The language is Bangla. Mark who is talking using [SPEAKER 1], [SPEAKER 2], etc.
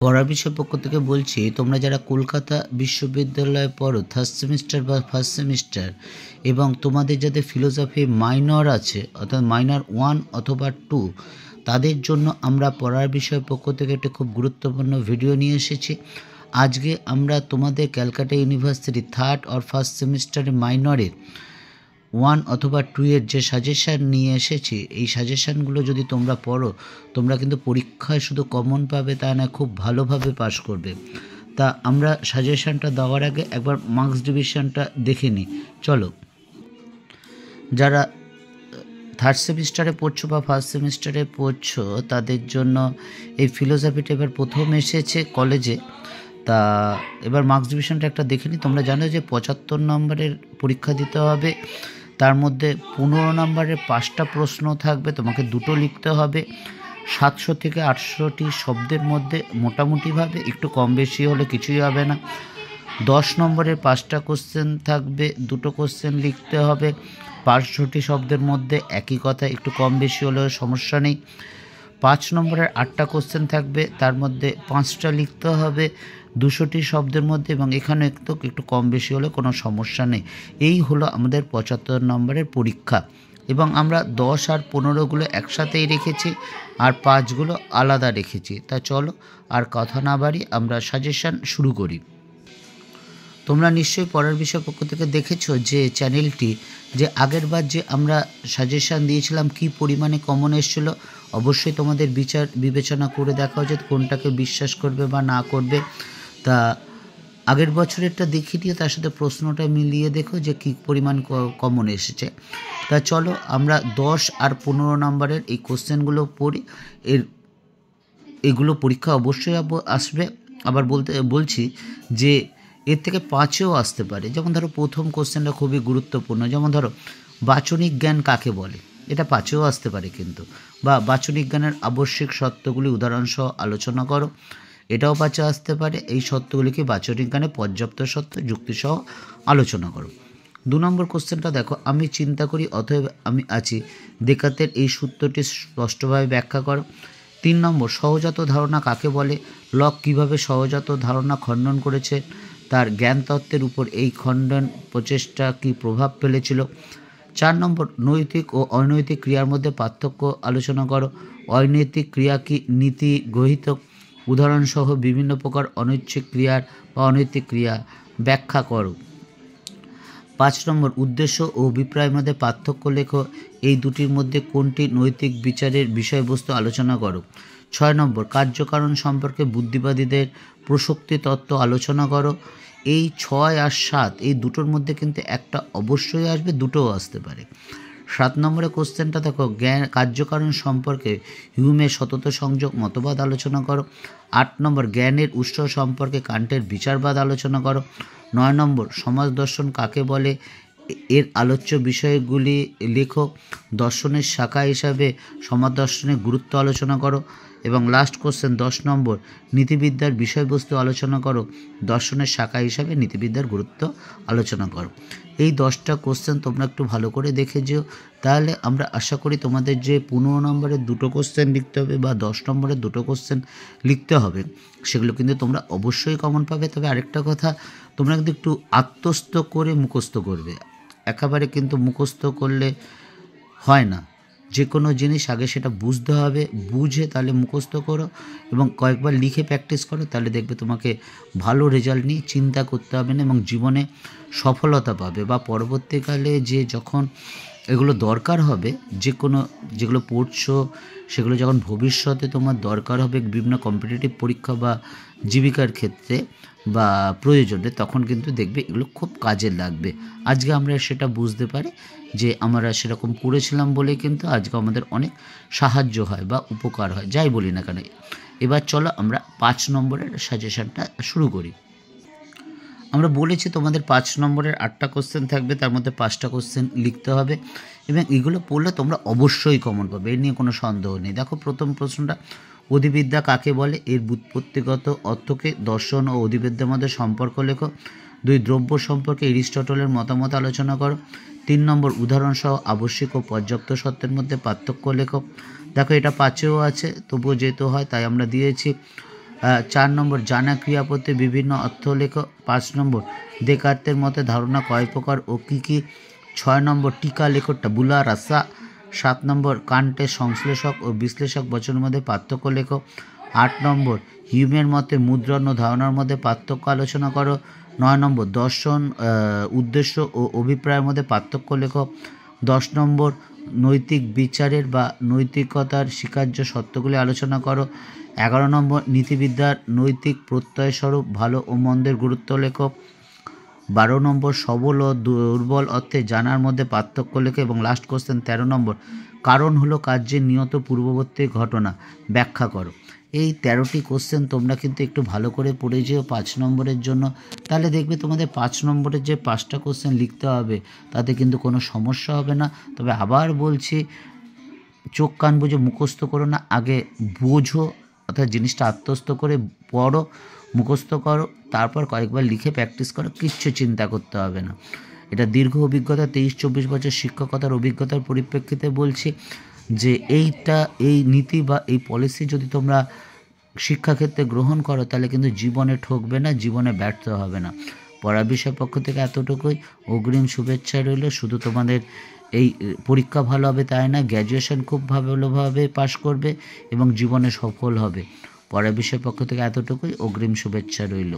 [SPEAKER 1] পড়ার বিষয়ের পক্ষ থেকে বলছি, তোমরা যারা কলকাতা বিশ্ববিদ্যালয়ে পড়ো থার্ড সেমিস্টার বা ফার্স্ট সেমিস্টার এবং তোমাদের যাদের ফিলোসফি মাইনর আছে অর্থাৎ মাইনর 1 অথবা 2, তাদের জন্য আমরা পড়ার বিষয়ের পক্ষ থেকে একটা খুব গুরুত্বপূর্ণ ভিডিও নিয়ে এসেছি। আজকে আমরা তোমাদের ক্যালকাটা ইউনিভার্সিটি থার্ড আর ফার্স্ট সেমিস্টারে মাইনরের 1 অথবা 2 এর যে সাজেশান নিয়ে এসেছি, এই সাজেশানগুলো যদি তোমরা পড়ো, তোমরা কিন্তু পরীক্ষায় শুধু কমন পাবে তা না, খুব ভালোভাবে পাস করবে। তা আমরা সাজেশানটা দেওয়ার আগে একবার মার্কস ডিভিশনটা দেখে নিই। চলো, যারা থার্ড সেমিস্টারে পড়ছো বা ফার্স্ট সেমিস্টারে পড়ছো তাদের জন্য এই ফিলোসফিটা এবার প্রথম এসেছে কলেজে। তা এবার মার্কস ডিভিশনটা একটা দেখে নিই। তোমরা জানো যে 75 নম্বরের পরীক্ষা দিতে হবে, তার মধ্যে 15 নম্বরের 5টা প্রশ্ন থাকবে, তোমাকে 2টো লিখতে হবে। 700 থেকে 800টি শব্দের মধ্যে মোটামুটিভাবে, একটু কম বেশি হলে কিছুই হবে না। 10 নম্বরের 5টা কোশ্চেন থাকবে, 2টো কোশ্চেন লিখতে হবে। 500টি শব্দের মধ্যে একই কথা, একটু কম বেশি হলেও সমস্যা নেই। 5 নম্বরের 8টা কোশ্চেন থাকবে, তার মধ্যে 5টা লিখতে হবে 200টি শব্দের মধ্যে, এবং এখানে একটু কম বেশি হলে কোনো সমস্যা নেই। এই হলো আমাদের 75 নম্বরের পরীক্ষা, এবং আমরা 10 আর 15গুলো একসাথেই রেখেছি আর 5গুলো আলাদা রেখেছি। তা চলো আর কথা না বাড়ি আমরা সাজেশান শুরু করি। তোমরা নিশ্চয়ই পড়ার বিষয় পক্ষ থেকে দেখেছো যে চ্যানেলটি, যে আগেরবার যে আমরা সাজেশান দিয়েছিলাম কী পরিমাণে কমন এসেছিলো, অবশ্যই তোমাদের বিবেচনা করে দেখা উচিত কোনটাকে বিশ্বাস করবে বা না করবে। তা আগের বছরেরটা দেখিয়ে দিয়ে তার সাথে প্রশ্নটা মিলিয়ে দেখো যে কী পরিমাণ কমন এসেছে। তা চলো আমরা 10 আর 15 নম্বরের এই কোশ্চেনগুলো পড়ি। এগুলো পরীক্ষা অবশ্যই আসবে। আবার বলছি যে এর থেকে 5এও আসতে পারে। যেমন ধরো প্রথম কোশ্চেনটা খুবই গুরুত্বপূর্ণ, যেমন ধরো বাচনিক জ্ঞান কাকে বলে, এটা 5এও আসতে পারে কিন্তু। বা বাচনিক জ্ঞানের আবশ্যিক সত্যগুলি উদাহরণসহ আলোচনা করো, এটাও 5এ আসতে পারে। এই সত্যগুলিকে বাচনিক জ্ঞানে পর্যাপ্ত সত্য যুক্তিসহ আলোচনা করো। 2 নম্বর কোশ্চেনটা দেখো, আমি চিন্তা করি অতএব আমি আছি, দেকার্তের এই সূত্রটি স্পষ্টভাবে ব্যাখ্যা করো। 3 নম্বর, সহজাত ধারণা কাকে বলে, লক কীভাবে সহজাত ধারণা খণ্ডন করেছে, তার জ্ঞানতত্ত্বের উপর এই খণ্ডন প্রচেষ্টা কী প্রভাব ফেলেছিল। 4 নম্বর, নৈতিক ও অনৈতিক ক্রিয়ার মধ্যে পার্থক্য আলোচনা করো। অনৈতিক ক্রিয়া কি নীতি গৃহীত, উদাহরণসহ বিভিন্ন প্রকার অনৈচ্ছিক ক্রিয়ার বা অনৈতিক ক্রিয়া ব্যাখ্যা করো। 5 নম্বর, উদ্দেশ্য ও অভিপ্রায়ের মধ্যে পার্থক্য লেখো, এই দুটির মধ্যে কোনটি নৈতিক বিচারের বিষয়বস্তু আলোচনা করো। 6 নম্বর, কার্যকারণ সম্পর্কে বুদ্ধিবাদীদের প্রসক্তি তত্ত্ব আলোচনা করো। এই 6 আর 7 এই দুটোর মধ্যে কিন্তু একটা অবশ্যই আসবে, দুটোও আসতে পারে। 7 নম্বরের কোশ্চেনটা দেখো, কার্যকারণ সম্পর্কে হিউমের সতত সংযোগ মতবাদ আলোচনা করো। 8 নম্বর, জ্ঞানের উৎস সম্পর্কে কান্টের বিচারবাদ আলোচনা করো। 9 নম্বর, সমাজ দর্শন কাকে বলে, এর আলোচ্য বিষয়গুলি লেখো। দর্শনের শাখা হিসাবে সমাজ দর্শনের গুরুত্ব আলোচনা করো। এবং লাস্ট কোশ্চেন 10 নম্বর, নীতিবিদ্যার বিষয়বস্তু আলোচনা করো। দর্শনের শাখা হিসাবে নীতিবিদ্যার গুরুত্ব আলোচনা করো। এই 10টা কোশ্চেন তোমরা একটু ভালো করে দেখে যেও, তাহলে আমরা আশা করি তোমাদের যে 15 নম্বরের 2টো কোশ্চেন লিখতে হবে বা 10 নম্বরের 2টো কোশ্চেন লিখতে হবে, সেগুলো কিন্তু তোমরা অবশ্যই কমন পাবে। তবে আরেকটা কথা, তোমরা কিন্তু একটু আত্মস্থ করে মুখস্থ করবে, একেবারে কিন্তু মুখস্থ করলে হয় না। যে কোনো জিনিস আগে সেটা বুঝতে হবে, বুঝে তাহলে মুখস্থ করো এবং কয়েকবার লিখে প্র্যাকটিস করো, তাহলে দেখবে তোমাকে ভালো রেজাল্ট নিয়ে চিন্তা করতে হবে না এবং জীবনে সফলতা পাবে। বা পরবর্তীকালে যে যখন এগুলো দরকার হবে, যেগুলো পড়ছো সেগুলো যখন ভবিষ্যতে তোমার দরকার হবে বিভিন্ন কম্পিটিটিভ পরীক্ষা বা জীবিকার ক্ষেত্রে বা প্রয়োজনে, তখন কিন্তু দেখবে এগুলো খুব কাজে লাগবে। আজকে আমরা সেটা বুঝতে পারি যে আমরা সেরকম করেছিলাম বলে কিন্তু আজকে আমাদের অনেক সাহায্য হয় বা উপকার হয়, যাই বলি না কেন। এবার চলো আমরা 5 নম্বরের সাজেশনটা শুরু করি। আমরা বলেছি তোমাদের 5 নম্বরের 8টা কোশ্চেন থাকবে, তার মধ্যে 5টা কোশ্চেন লিখতে হবে এবং এগুলো পড়লে তোমরা অবশ্যই কমন পাবে, এর নিয়ে কোনো সন্দেহ নেই। দেখো প্রথম প্রশ্নটা, অধিবিদ্যা কাকে বলে, এর ব্যুৎপত্তিগত অর্থকে, দর্শন ও অধিবিদ্যার মধ্যে সম্পর্ক লেখো। 2, দ্রব্য সম্পর্কে এরিস্টটলের মতামত আলোচনা করো। 3 নম্বর, উদাহরণসহ আবশ্যিক ও পর্যাপ্ত সত্যের মধ্যে পার্থক্য লেখো। দেখো এটা 5এও আছে, তবুও যেহেতু হয় তাই আমরা দিয়েছি। 4 নম্বর জানা ক্রিয়াপদে বিভিন্ন অর্থ লেখো। 5 নম্বর দেকার্তের মতে ধারণা কয় প্রকার ও কী কী। 6 নম্বর টিকা লেখো টাবুলা রাসা। 7 নম্বর কান্টের সংশ্লেষক ও বিশ্লেষক বচনের মধ্যে পার্থক্য লেখো। 8 নম্বর হিউমের মতে মুদ্রণ ও ধারণার মধ্যে পার্থক্য আলোচনা করো। 9 নম্বর দর্শন উদ্দেশ্য ও অভিপ্রায়ের মধ্যে পার্থক্য লেখো। 10 নম্বর নৈতিক বিচারের বা নৈতিকতার স্বীকার্য সত্যগুলি আলোচনা করো। 11 নম্বর নীতিবিদ্যার নৈতিক প্রত্যয়স্বরূপ ভালো ও মন্দের গুরুত্ব লেখো। 12 নম্বর সবল ও দুর্বল অর্থে জানার মধ্যে পার্থক্য লেখো। এবং লাস্ট কোশ্চেন 13 নম্বর কারণ হলো কার্যের নিয়ত পূর্ববর্তী ঘটনা ব্যাখ্যা করো। এই 13টি কোশ্চেন তোমরা কিন্তু একটু ভালো করে পড়ে যেও 5 নম্বরের জন্য, তাহলে দেখবে তোমাদের 5 নম্বরের যে 5টা কোশ্চেন লিখতে হবে তাতে কিন্তু কোনো সমস্যা হবে না। তবে আবার বলছি, চোখ কান বুঝে মুখস্থ করো না, আগে বোঝো, অর্থাৎ জিনিসটা আত্মস্থ করে পড়ো, মুখস্থ করো, তারপর কয়েকবার লিখে প্র্যাকটিস করো, কিচ্ছু চিন্তা করতে হবে না। এটা দীর্ঘ অভিজ্ঞতা, 23-24 বছর শিক্ষকতার অভিজ্ঞতার পরিপ্রেক্ষিতে বলছি যে এই নীতি বা এই পলিসি যদি তোমরা শিক্ষাক্ষেত্রে গ্রহণ করো তাহলে কিন্তু জীবনে ঠকবে না, জীবনে ব্যর্থ হবে না। পড়ার বিষয়ের পক্ষ থেকে এতটুকুই। অগ্রিম শুভেচ্ছা রইল। শুধু তোমাদের এই পরীক্ষা ভালো হবে তাই না, গ্র্যাজুয়েশন খুব ভালোভাবে পাশ করবে এবং জীবনে সফল হবে। পড়ার বিষয়ের পক্ষ থেকে এতটুকুই। অগ্রিম শুভেচ্ছা রইল।